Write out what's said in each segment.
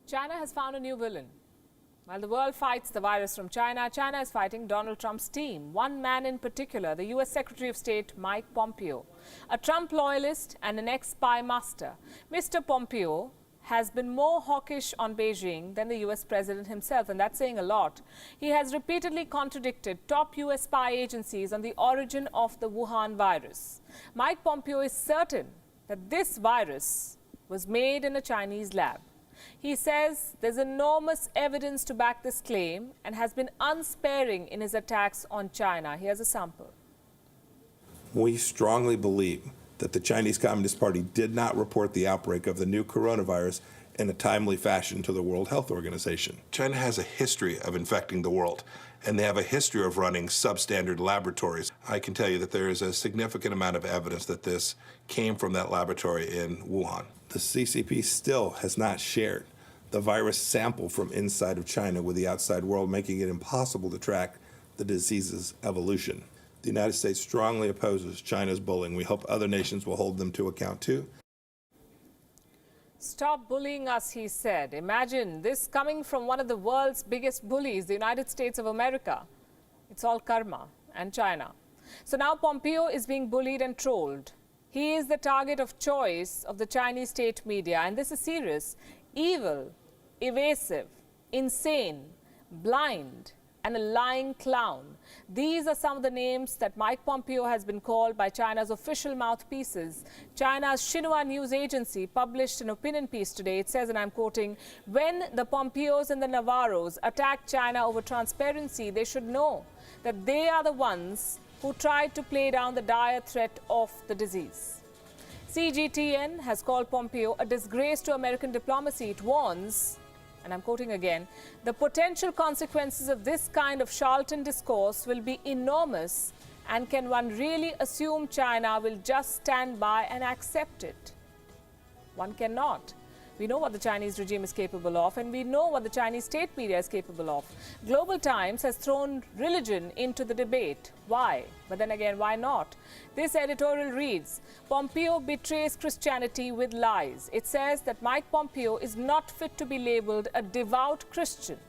China has found a new villain. While the world fights the virus from China, China is fighting Donald Trump's team. One man in particular, the U.S. Secretary of State Mike Pompeo, a Trump loyalist and an ex-spy master. Mr. Pompeo has been more hawkish on Beijing than the U.S. president himself, and that's saying a lot. He has repeatedly contradicted top U.S. spy agencies on the origin of the Wuhan virus. Mike Pompeo is certain that this virus was made in a Chinese lab. He says there's enormous evidence to back this claim and has been unsparing in his attacks on China. Here's a sample. We strongly believe that the Chinese Communist Party did not report the outbreak of the new coronavirus in a timely fashion to the World Health Organization. China has a history of infecting the world, and they have a history of running substandard laboratories. I can tell you that there is a significant amount of evidence that this came from that laboratory in Wuhan. The CCP still has not shared the virus sample from inside of China with the outside world, making it impossible to track the disease's evolution. The United States strongly opposes China's bullying. We hope other nations will hold them to account too. Stop bullying us, he said. Imagine this coming from one of the world's biggest bullies, the United States of America. It's all karma and China. So now Pompeo is being bullied and trolled. He is the target of choice of the Chinese state media, and this is serious. Evil, evasive, insane, blind, and a lying clown. These are some of the names that Mike Pompeo has been called by China's official mouthpieces. China's Xinhua news agency published an opinion piece today. It says, and I'm quoting, "When the Pompeos and the Navarros attack China over transparency, they should know that they are the ones who tried to play down the dire threat of the disease." CGTN has called Pompeo a disgrace to American diplomacy. It warns, and I'm quoting again, "The potential consequences of this kind of charlatan discourse will be enormous, and can one really assume China will just stand by and accept it? One cannot. We know what the Chinese regime is capable of, and we know what the Chinese state media is capable of. Global Times has thrown religion into the debate. Why? But then again, why not? This editorial reads, "Pompeo betrays Christianity with lies." It says that Mike Pompeo is not fit to be labeled a devout Christian.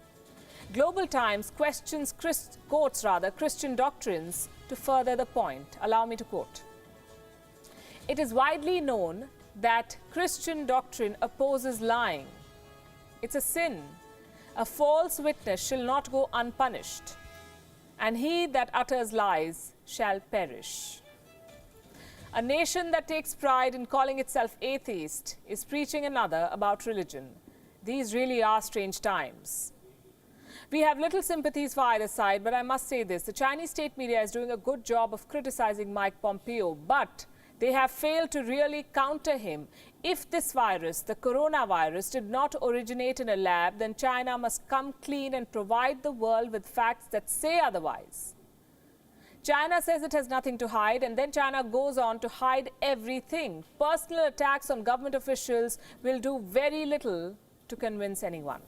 Global Times questions Christian doctrines to further the point. Allow me to quote. "It is widely known that Christian doctrine opposes lying. It's a sin. A false witness shall not go unpunished, and he that utters lies shall perish." A nation that takes pride in calling itself atheist is preaching another about religion. These really are strange times. We have little sympathies for either side, but I must say this. The Chinese state media is doing a good job of criticizing Mike Pompeo, but they have failed to really counter him. If this virus, the coronavirus, did not originate in a lab, then China must come clean and provide the world with facts that say otherwise. China says it has nothing to hide, and then China goes on to hide everything. Personal attacks on government officials will do very little to convince anyone.